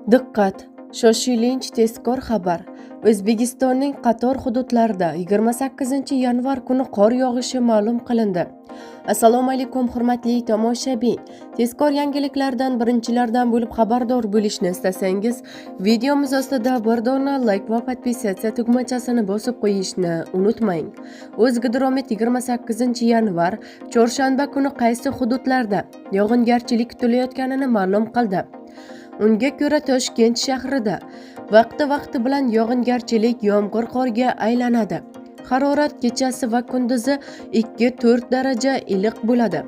Diqqat! Shoshilinch tezkor xabar. O'zbekistonning qator hududlarida 28-yanvar kuni qor yog'ishi ma'lum qilindi. Assalomu alaykum hurmatli tomoshabin. Tezkor yangiliklardan birinchilardan bo'lib xabardor bo'lishni istasangiz, videomiz ostida bir dona like va podpisatsiya tugmachasini bosib qo'yishni unutmang. O'zgidromet 28-yanvar chorshanba kuni qaysi hududlarda yog'ingarchilik kutilayotganini ma'lum qildi. Unga ko'ra Toshkent shahrida vaqti bilan yog'ingarchilik yomg'ir qorga aylanadi. Harorat kechasi va kunduzi 2-4 daraja iliq bo'ladi.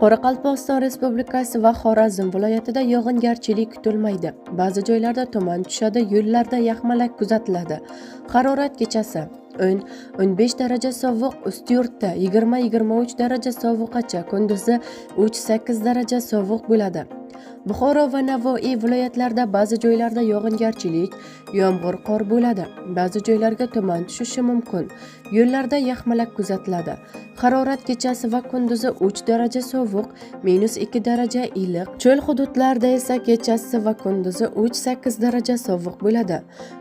Qoraqalpog'iston Respublikasi va Xorazm viloyatida yog'ingarchilik kutilmaydi. Ba'zi joylarda tuman tushadi, yo'llarda yaxmalak kuzatiladi. Harorat kechasi 10-15 daraja sovuq, Ustyurtda 20-23 daraja sovuqgacha, kunduzi 3-8 daraja sovuq bo'ladi. Buxoro va Navoiy viloyatlarida ba'zi joylarda yog'ingarchilik, yomg'ir qor bo'ladi. Ba'zi joylarga tuman tushishi mumkin. Yo'llarda yaxmalak kuzatiladi. Harorat kechasi va kunduzi 3 daraja sovuq, -2 daraja iliq. Cho'l hududlarda esa kechasi va kunduzi 3-8 daraja sovuq bo'ladi.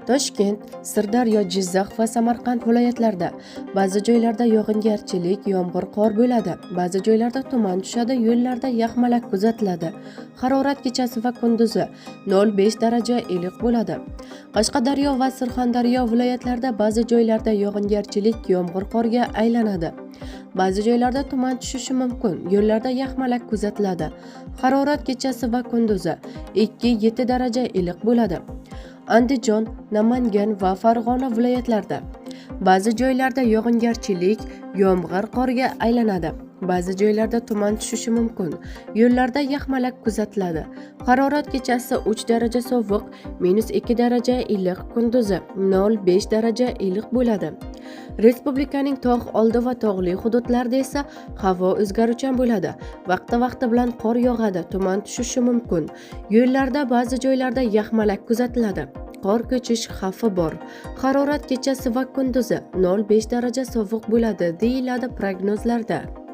Toshkent, Sirdaryo, Jizzax va Samarqand viloyatlarida ba'zi joylarda yog'ingarchilik, yomg'ir qor bo'ladi. Ba'zi joylarda tuman tushadi, yo'llarda yaxmalak kuzatiladi. Harorat kechasi va kunduzi 0-5 daraja iliq bo'ladi. Qashqadaryo va Surxondaryo viloyatlarida ba'zi joylarda yog'ingarchilik yomg'ir qorga aylanadi. Ba'zi joylarda tuman tushishi mumkin. Yo'llarda yaxmalak kuzatiladi. Harorat kechasi va kunduzi 2-7 daraja iliq bo'ladi. Andijon, Namangan va Farg'ona viloyatlarida ba'zi joylarda yog'ingarchilik yomg'ir qorga aylanadi. Ba'zi joylarda tuman tushishi mumkin. Yo'llarda yaxmalak kuzatiladi. Harorat kechasi 3 daraja sovuq, -2 daraja iliq, kunduzi 0-5 daraja iliq bo'ladi. Respublikaning tog' oldi va tog'li hududlarida esa havo o'zgaruvchan bo'ladi. Vaqti bilan qor yog'adi, tuman tushishi mumkin. Yo'llarda ba'zi joylarda yaxmalak kuzatiladi. Qor ko'chish xavfi bor. Harorat kechasi va kunduzi 0-5 daraja sovuq bo'ladi, deyiladi prognozlarda.